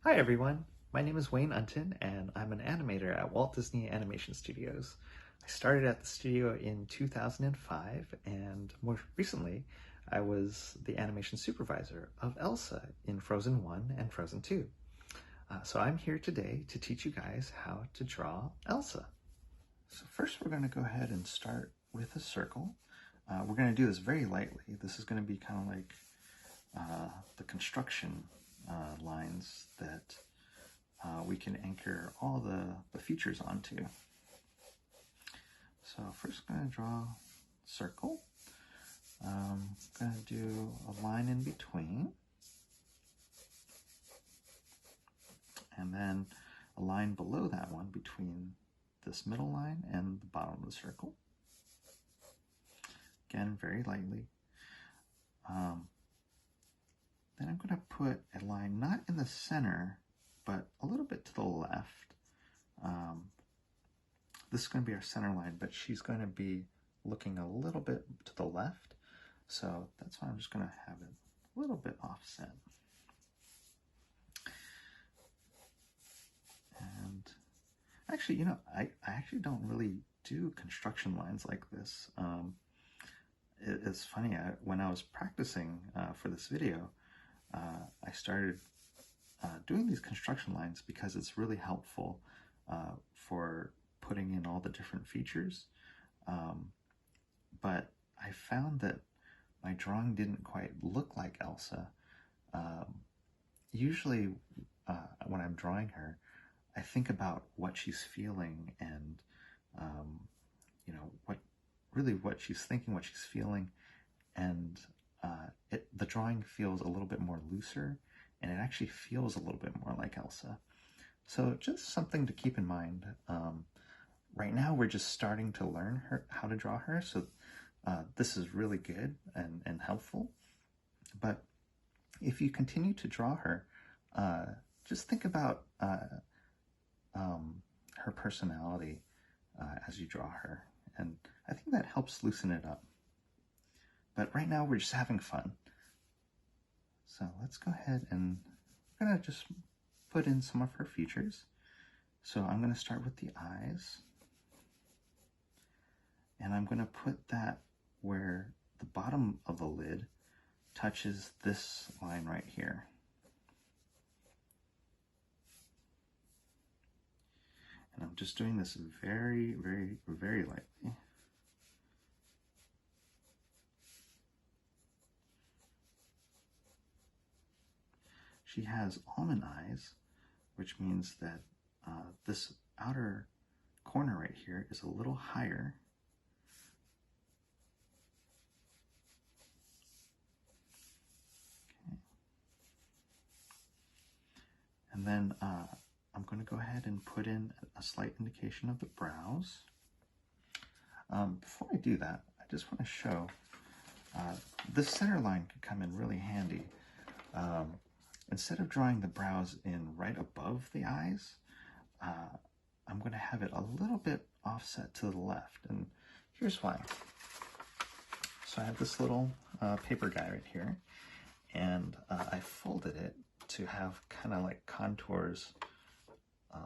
Hi everyone, my name is Wayne Unton and I'm an animator at Walt Disney Animation Studios. I started at the studio in 2005 and more recently I was the animation supervisor of Elsa in Frozen 1 and Frozen 2. So I'm here today to teach you guys how to draw Elsa. So first we're going to go ahead and start with a circle. We're going to do this very lightly. This is going to be kind of like the construction lines that we can anchor all the features onto. So first I'm going to draw a circle. I'm going to do a line in between, and then a line below that one between this middle line and the bottom of the circle. Again, very lightly. Then I'm going to put a line not in the center, but a little bit to the left. This is going to be our center line, but she's going to be looking a little bit to the left. So that's why I'm just going to have it a little bit offset. And actually, you know, I actually don't really do construction lines like this. It's funny, when I was practicing for this video, I started doing these construction lines because it's really helpful for putting in all the different features. But I found that my drawing didn't quite look like Elsa. Usually when I'm drawing her, I think about what she's feeling and you know, what she's thinking, what she's feeling, and the drawing feels a little bit more looser, and it actually feels a little bit more like Elsa. So just something to keep in mind. Right now we're just starting to learn how to draw her, so this is really good and helpful. But if you continue to draw her, just think about her personality as you draw her, and I think that helps loosen it up. But right now we're just having fun. So let's go ahead and we're going to just put in some of her features. So I'm going to start with the eyes. And I'm going to put that where the bottom of the lid touches this line right here. And I'm just doing this very, very, very lightly. She has almond eyes, which means that this outer corner right here is a little higher. Okay. And then I'm going to go ahead and put in a slight indication of the brows. Before I do that, I just want to show this center line could come in really handy. Instead of drawing the brows in right above the eyes, I'm going to have it a little bit offset to the left, and here's why. So I have this little paper guy right here, and I folded it to have kind of like contours,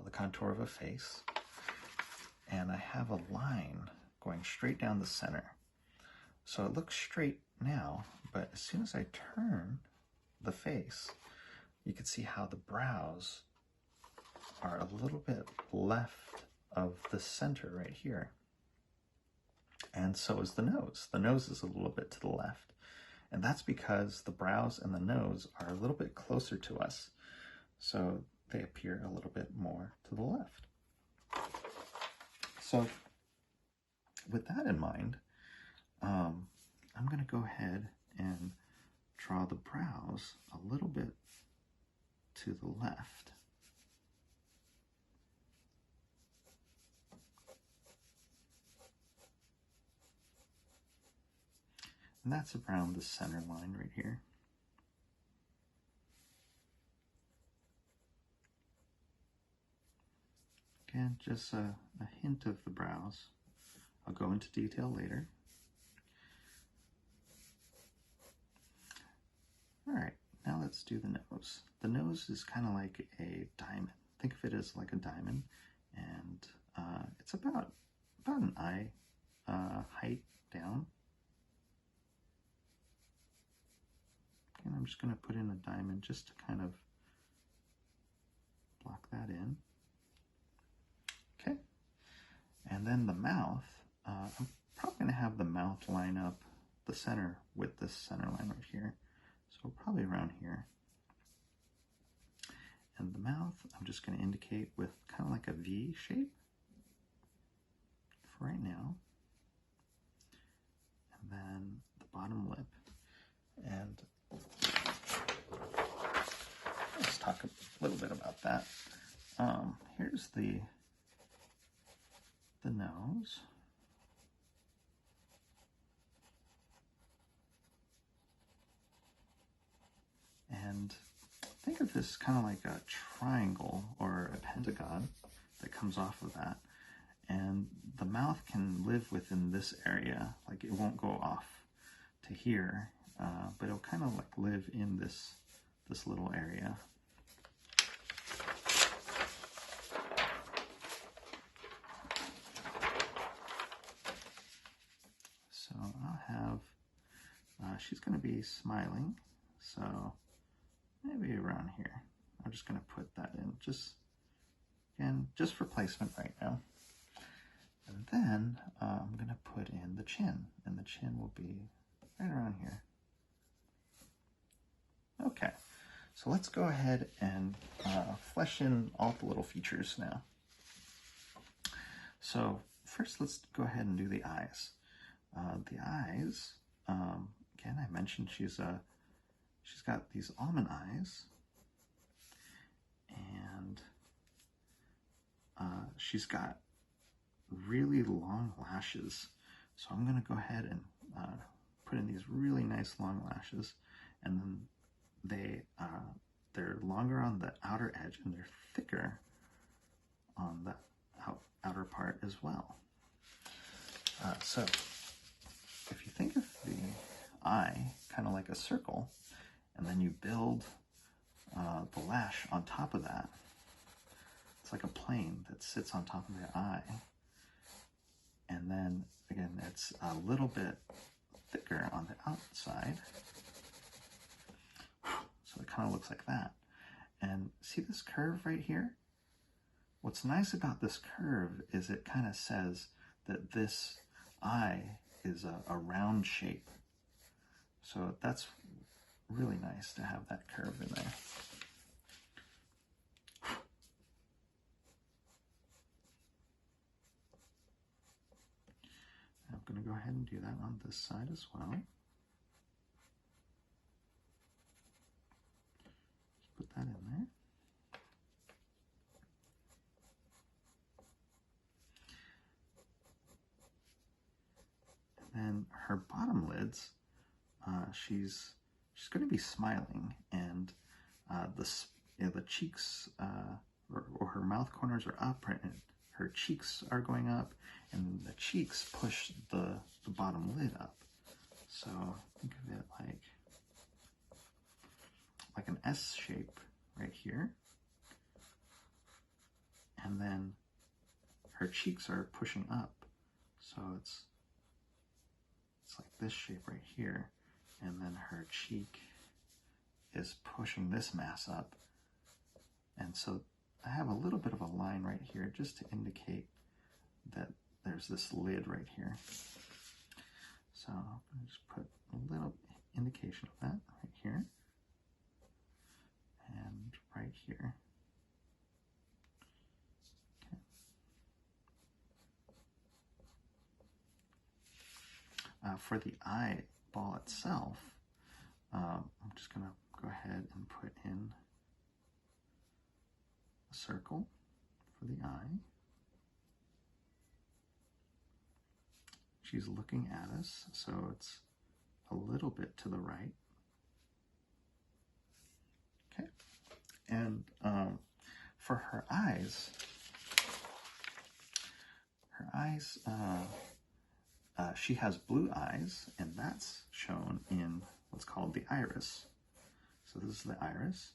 the contour of a face, and I have a line going straight down the center. So it looks straight now, but as soon as I turn the face, you can see how the brows are a little bit left of the center right here. And so is the nose. The nose is a little bit to the left. And that's because the brows and the nose are a little bit closer to us. So they appear a little bit more to the left. So with that in mind, I'm going to go ahead and draw the brows a little bit to the left. And that's around the center line right here. Again, just a hint of the brows. I'll go into detail later. All right, now let's let's do the nose. The nose is kind of like a diamond. Think of it as like a diamond, and it's about an eye height down. And I'm just going to put in a diamond just to kind of block that in. Okay, and then the mouth, I'm probably going to have the mouth line up the center with this center line right here. So probably around here. And the mouth, I'm just going to indicate with kind of like a V shape for right now. And then the bottom lip. And let's talk a little bit about that. Here's the nose. And think of this kind of like a triangle or a pentagon that comes off of that. And the mouth can live within this area, like it won't go off to here, but it'll kind of like live in this little area. So I'll have, she's going to be smiling, so maybe around here. I'm just going to put that in, just for placement right now. And then I'm going to put in the chin, and the chin will be right around here. Okay, so let's go ahead and flesh in all the little features now. So first, let's go ahead and do the eyes. The eyes, again, I mentioned she's got these almond eyes, and she's got really long lashes. So I'm going to go ahead and put in these really nice long lashes, and then they're longer on the outer edge, and they're thicker on the outer part as well. So if you think of the eye kind of like a circle, and then you build the lash on top of that, it's like a plane that sits on top of the eye. And then again, it's a little bit thicker on the outside. So it kind of looks like that. And see this curve right here? What's nice about this curve is it kind of says that this eye is a round shape. So that's really nice to have that curve in there. I'm going to go ahead and do that on this side as well. Just put that in there. And then her bottom lids, she's going to be smiling, and the cheeks or her mouth corners are up, and her cheeks are going up, and the cheeks push the bottom lid up. So think of it like an S shape right here, and then her cheeks are pushing up, so it's like this shape right here, and then her cheek is pushing this mass up. And so I have a little bit of a line right here just to indicate that there's this lid right here. So I'm going to just put a little indication of that right here and right here. For the eyeball itself, I'm just going to go ahead and put in a circle for the eye. She's looking at us, so it's a little bit to the right. Okay, and for her eyes, she has blue eyes, and that's shown in what's called the iris. So this is the iris.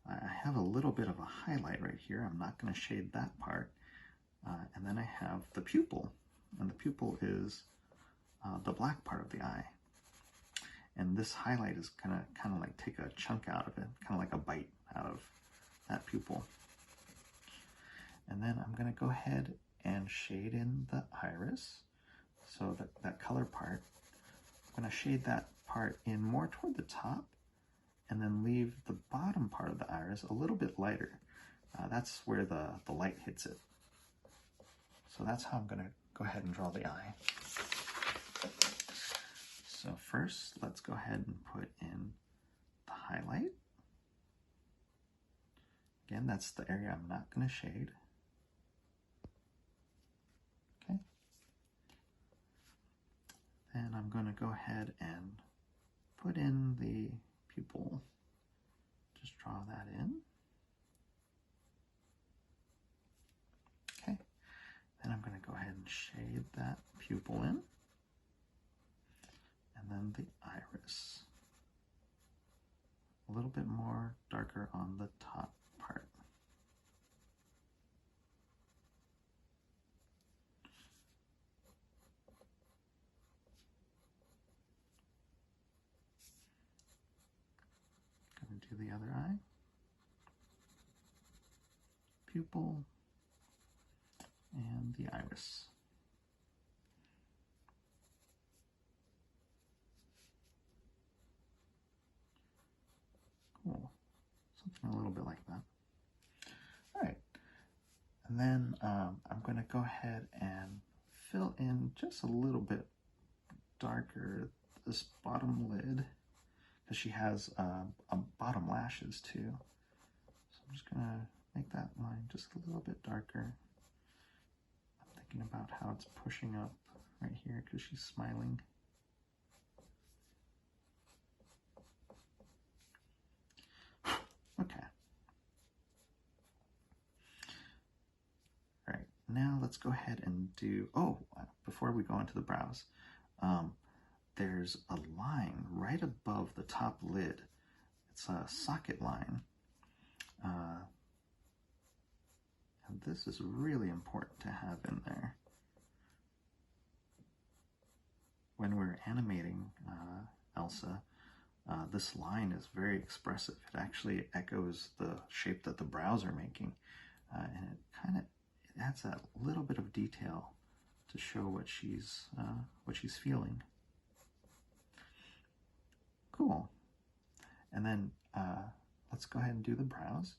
I have a little bit of a highlight right here. I'm not going to shade that part. And then I have the pupil. And the pupil is the black part of the eye. And this highlight is kind of like take a chunk out of it, kind of like a bite out of that pupil. And then I'm going to go ahead and shade in the iris. So that color part, I'm going to shade that part in more toward the top and then leave the bottom part of the iris a little bit lighter. That's where the light hits it. So that's how I'm going to go ahead and draw the eye. So first, let's go ahead and put in the highlight. Again, that's the area I'm not going to shade. Okay. Then I'm going to go ahead and put in the pupil. Just draw that in. Okay. Then I'm going to go ahead and shade that pupil in. And then the iris. A little bit more darker on the top part. Going to do the other eye. Pupil and the iris. Cool. Something a little bit like that. All right. And then I'm going to go ahead and fill in just a little bit darker this bottom lid, because she has bottom lashes too. So I'm just going to make that line just a little bit darker. I'm thinking about how it's pushing up right here because she's smiling. Okay. All right, now let's go ahead and do, before we go into the brows, there's a line right above the top lid. It's a socket line. And this is really important to have in there. When we're animating Elsa, this line is very expressive. It actually echoes the shape that the brows are making, and it adds that little bit of detail to show what she's feeling. Cool. And then let's go ahead and do the brows.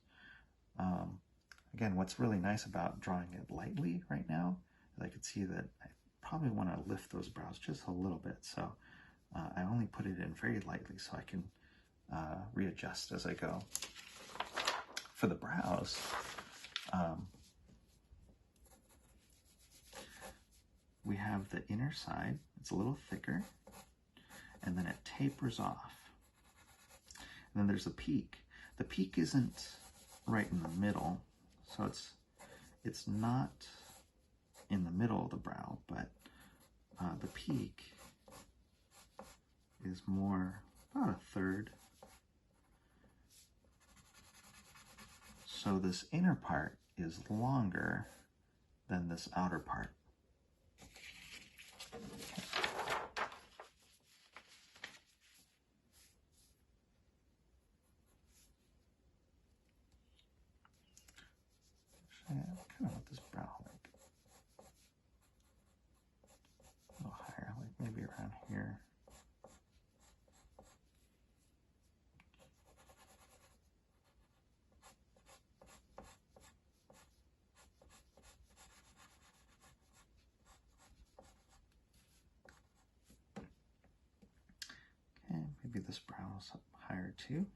Again, what's really nice about drawing it lightly right now is I could see that I probably want to lift those brows just a little bit. So I only put it in very lightly so I can readjust as I go. For the brows, we have the inner side. It's a little thicker, and then it tapers off. And then there's a peak. The peak isn't right in the middle, so it's not in the middle of the brow, but the peak is more about a third. So this inner part is longer than this outer part. I kind of want this brow like a little higher, like maybe around here. Okay, maybe this brow is up higher too.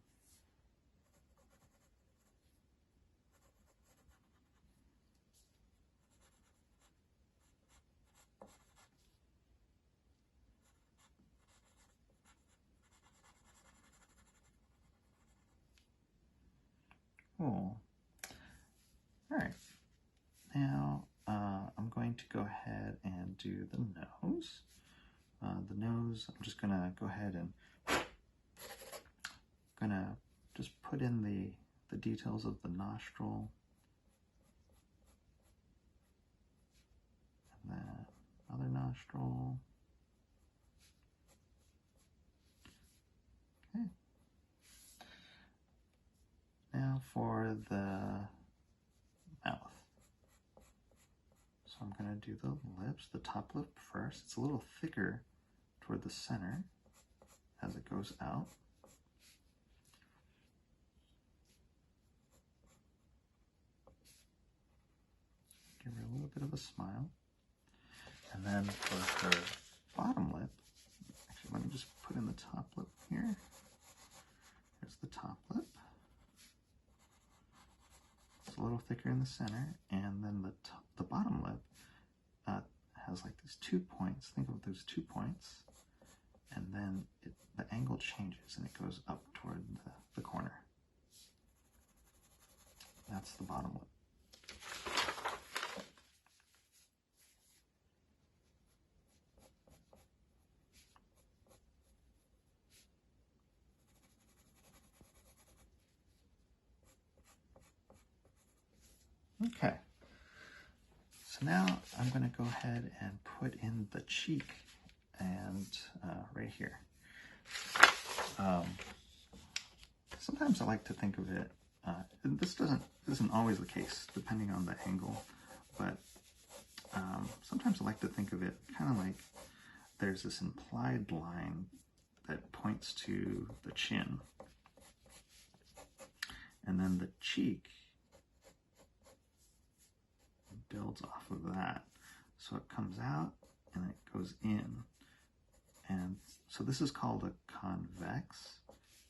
Cool. All right. Now I'm going to go ahead and do the nose. The nose, I'm just gonna go ahead and put in the details of the nostril. And then other nostril. Okay. Now for the mouth. So I'm going to do the lips, the top lip first. It's a little thicker toward the center as it goes out. Give her a little bit of a smile. And then for her bottom lip, actually let me just put in the top lip here. Here's the top lip. It's a little thicker in the center, and then the bottom lip has like these 2 points. Think of those 2 points, and then the angle changes and it goes up toward the corner. That's the bottom lip. Okay, so now I'm going to go ahead and put in the cheek and right here. Sometimes I like to think of it, and this isn't always the case depending on the angle, but sometimes I like to think of it kind of like there's this implied line that points to the chin, and then the cheek builds off of that. So it comes out and it goes in. And so this is called a convex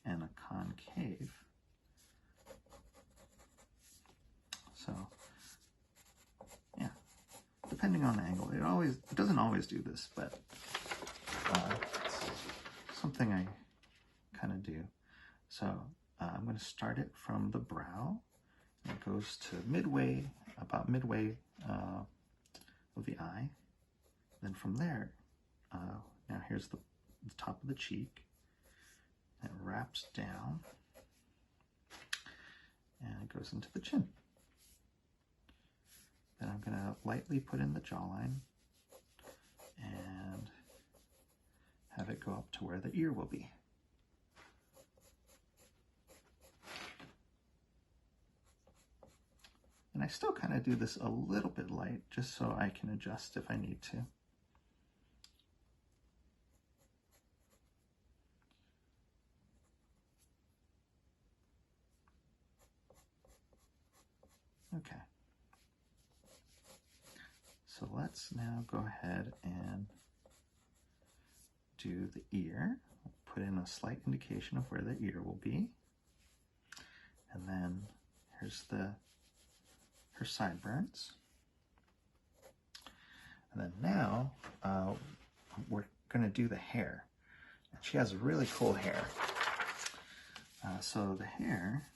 and a concave. So yeah, depending on the angle, it doesn't always do this, but it's something I kind of do. So I'm going to start it from the brow. It goes to midway, about midway of the eye. Then from there, now here's the top of the cheek. And it wraps down and it goes into the chin. Then I'm going to lightly put in the jawline and have it go up to where the ear will be. And I still kind of do this a little bit light, just so I can adjust if I need to. Okay. So let's now go ahead and do the ear. Put in a slight indication of where the ear will be. And then here's her sideburns. And then now we're going to do the hair. And she has really cool hair. So the hair,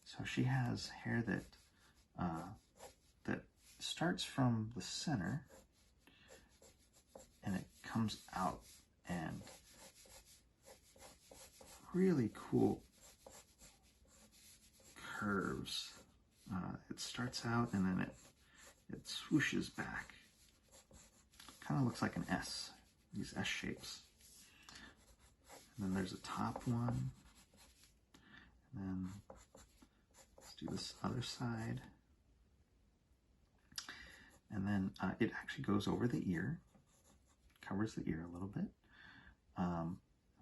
so she has hair that starts from the center and it comes out, and really cool curves. It starts out and then it swooshes back. Kind of looks like an S, these S shapes. And then there's a top one. And then let's do this other side. And then it actually goes over the ear, covers the ear a little bit.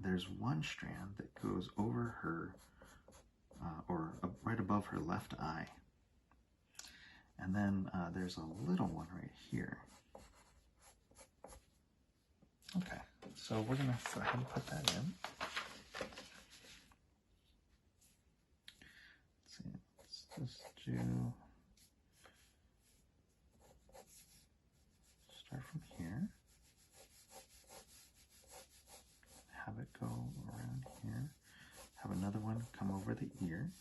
There's one strand that goes over her, or right above her left eye. And then there's a little one right here. Okay, so we're gonna go ahead and put that in. Let's see, let's just do, start from here. Have it go around here. Have another one come over the ear.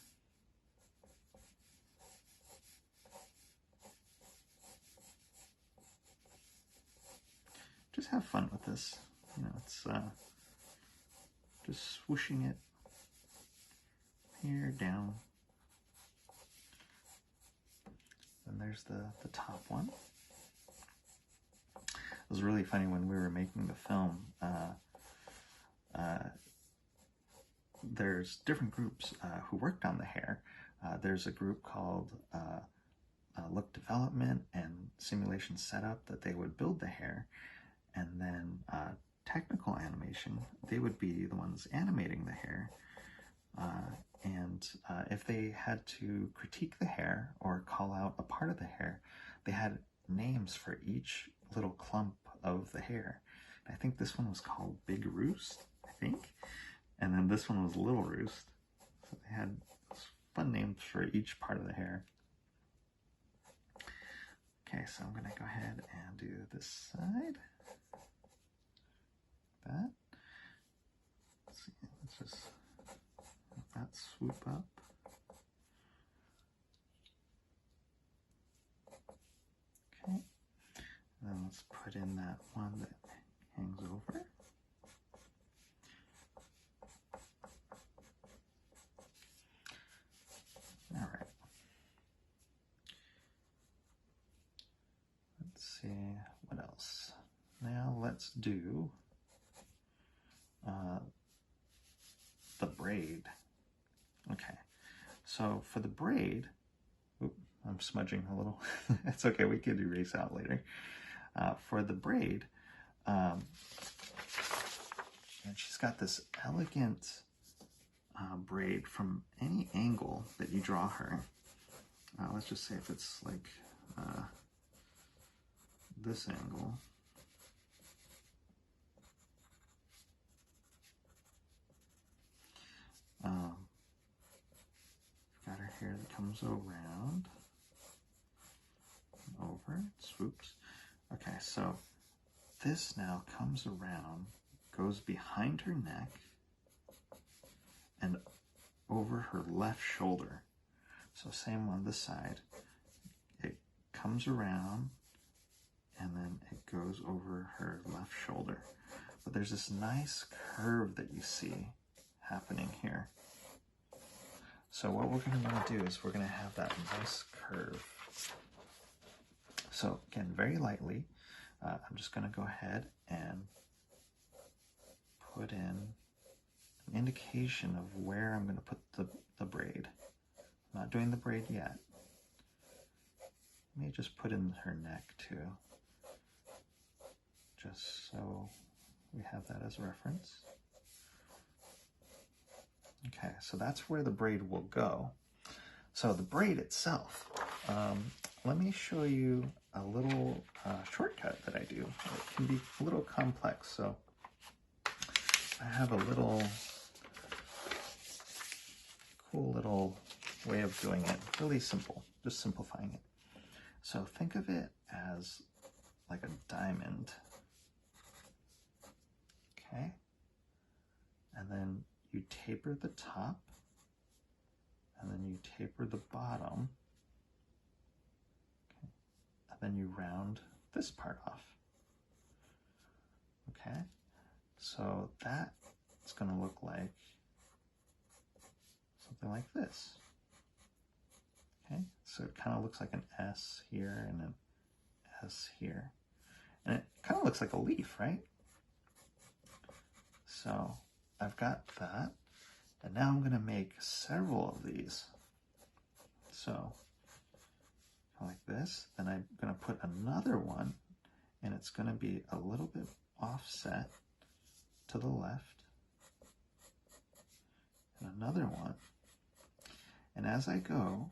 just have fun with this. You know, it's just swooshing it here, down. And there's the top one. It was really funny when we were making the film. There's different groups who worked on the hair. There's a group called Look Development and Simulation Setup that they would build the hair, and then technical animation, they would be the ones animating the hair. And if they had to critique the hair or call out a part of the hair, they had names for each little clump of the hair. I think this one was called Big Roost, I think. And then this one was Little Roost. So they had fun names for each part of the hair. Okay, so I'm going to go ahead and do this side. That. Let's see, let's just let that swoop up. Okay, and then let's put in that one that hangs over. All right. Let's see what else. Now let's do the braid. Okay, so for the braid, I'm smudging a little. It's okay, we could erase out later. For the braid, and she's got this elegant braid from any angle that you draw her. Let's just say if it's like this angle. Got her hair that comes around, over, swoops. Okay, so this now comes around, goes behind her neck, and over her left shoulder. So same on this side. It comes around, and then it goes over her left shoulder. But there's this nice curve that you see happening here. So what we're going to want to do is we're going to have that nice curve. So again, very lightly, I'm just going to go ahead and put in an indication of where I'm going to put the braid. I'm not doing the braid yet. Let me just put in her neck too, just so we have that as a reference. Okay, so that's where the braid will go. So the braid itself, let me show you a little shortcut that I do. It can be a little complex, so I have a little cool little way of doing it. Really simple, just simplifying it. So think of it as like a diamond. Okay, and then you taper the top, and then you taper the bottom, okay, and then you round this part off. Okay, so that is going to look like something like this. Okay, so it kind of looks like an S here and an S here, and it kind of looks like a leaf, right? So I've got that, and now I'm going to make several of these. So like this, then I'm going to put another one, and it's going to be a little bit offset to the left, and another one. And as I go,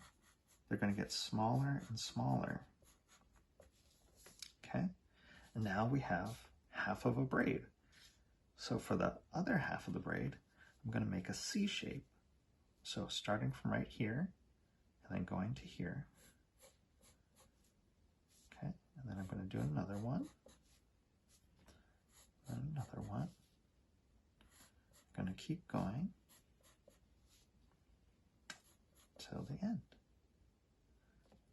they're going to get smaller and smaller. Okay, and now we have half of a braid. So for the other half of the braid, I'm going to make a C shape. So starting from right here, and then going to here. Okay, and then I'm going to do another one, and another one. I'm going to keep going till the end.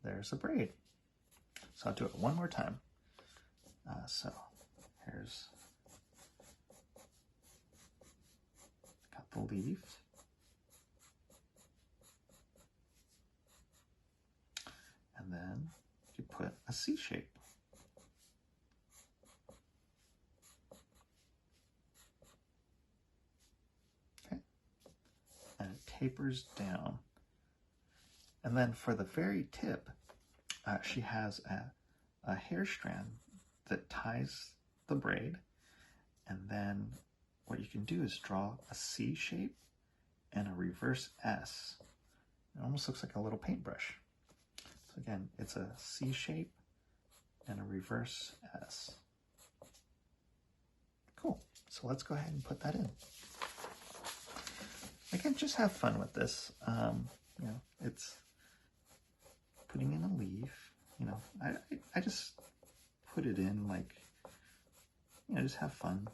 There's a braid. So I'll do it one more time. So There's got the leaf. And then you put a C shape. Okay. And it tapers down. And then for the very tip, she has a hair strand that ties the braid. And then what you can do is draw a C shape and a reverse S. It almost looks like a little paintbrush. So again, it's a C shape and a reverse S. Cool. So let's go ahead and put that in. Again, just have fun with this. You know, it's putting in a leaf. You know, I just put it in like, you know, just have fun.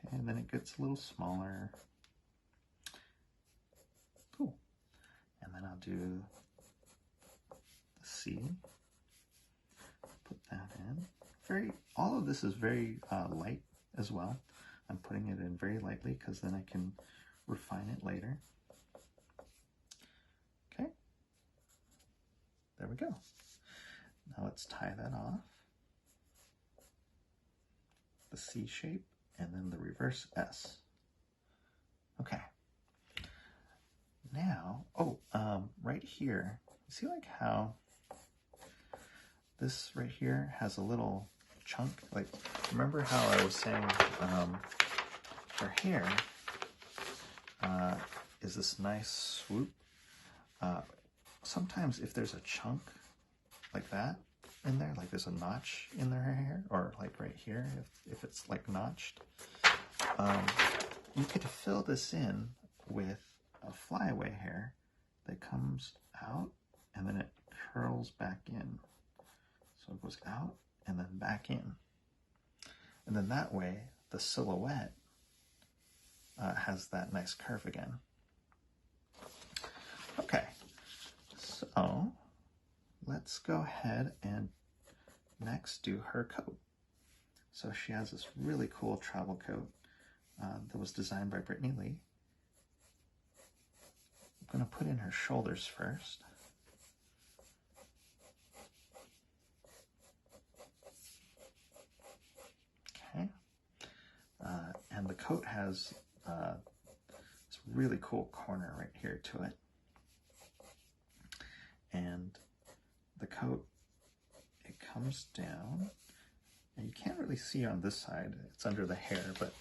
Okay, and then it gets a little smaller. Cool. And then I'll do the C. Put that in. All of this is very light as well. I'm putting it in very lightly because then I can refine it later. Okay. There we go. Now let's tie that off. The C shape and then the reverse S. Okay. Now, right here, see like how this right here has a little chunk? Like, remember how I was saying her hair is this nice swoop? Sometimes if there's a chunk like that in there, like there's a notch in their hair, or like right here, if it's like notched, you could fill this in with a flyaway hair that comes out and then it curls back in. So it goes out and then back in. And then that way the silhouette has that nice curve again. Okay, so let's go ahead and next do her coat. So she has this really cool travel coat that was designed by Brittany Lee. I'm going to put in her shoulders first. Okay. And the coat has this really cool corner right here to it. And the coat, it comes down, and you can't really see on this side, it's under the hair, but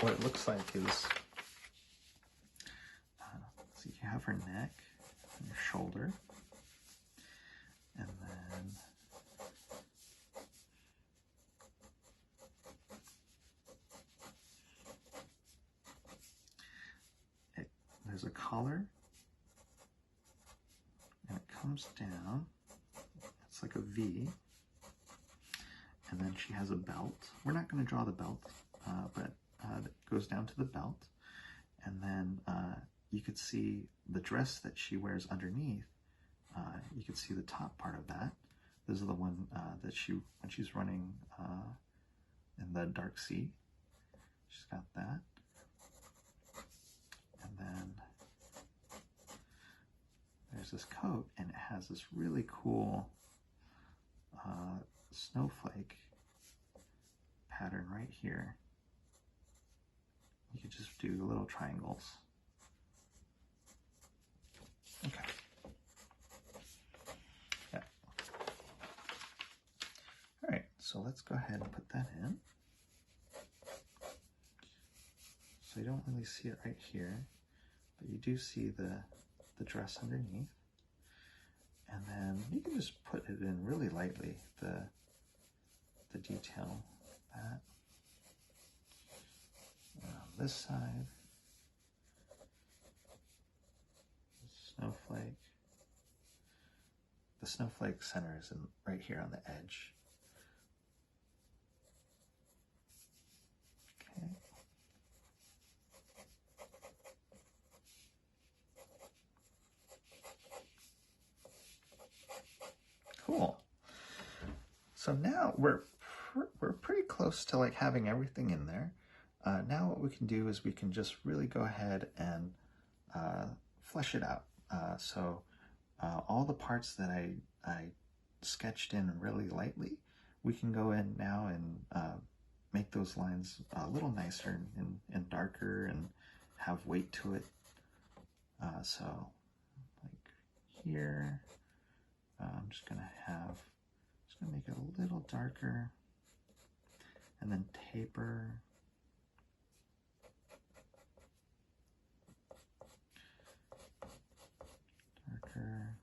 what it looks like is, so you have her neck and your shoulder, and then there's a collar, and it comes down, it's like a V, and then she has a belt. We're not going to draw the belt, but it goes down to the belt, and then you could see the dress that she wears underneath. You could see the top part of that. This is the one that when she's running in the dark sea, she's got that. And then there's this coat, and it has this really cool snowflake pattern right here. You could just do little triangles. Okay. Yeah. All right, so let's go ahead and put that in. So you don't really see it right here, but you do see the dress underneath. And then you can just put it in really lightly, the detail, that. And on this side, snowflake. The snowflake center is right here on the edge. Okay. Cool. So now we're pretty close to like having everything in there. Now what we can do is we can just really go ahead and flesh it out. So all the parts that I sketched in really lightly, we can go in now and make those lines a little nicer and darker and have weight to it. So like here, I'm just gonna make it a little darker and then taper. Darker,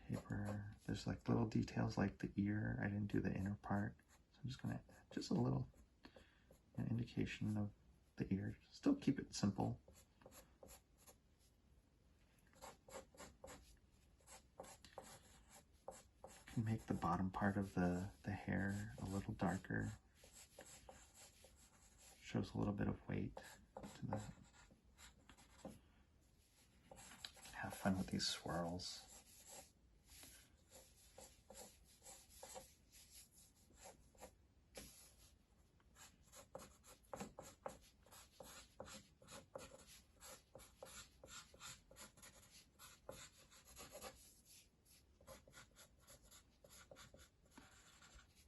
taper. There's like little details like the ear. I didn't do the inner part. So I'm just gonna, just a little indication of the ear. Still keep it simple. Can make the bottom part of the hair a little darker. Shows a little bit of weight to the. Have fun with these swirls.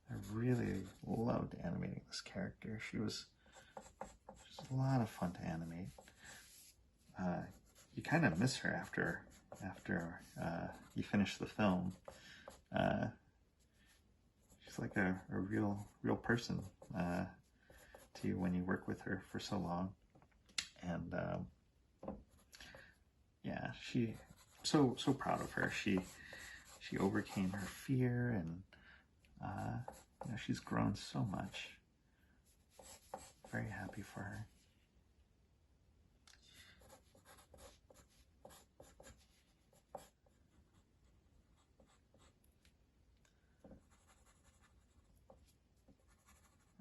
I really loved animating this character. She's a lot of fun to animate. You kind of miss her after you finish the film. She's like a real person to you when you work with her for so long. And yeah, so proud of her. She overcame her fear, and you know, she's grown so much. Very happy for her.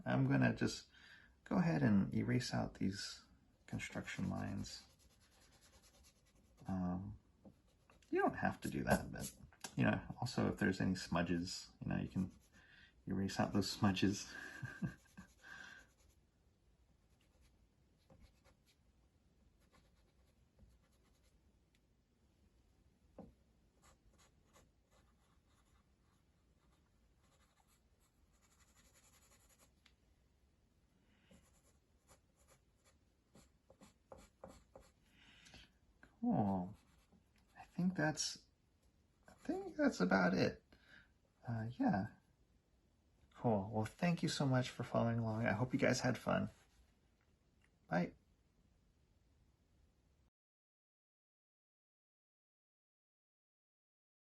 I'm gonna just go ahead and erase out these construction lines. You don't have to do that, but you know, also if there's any smudges, you know, you can erase out those smudges. Cool. I think that's about it. Yeah. Cool. Well, thank you so much for following along. I hope you guys had fun. Bye.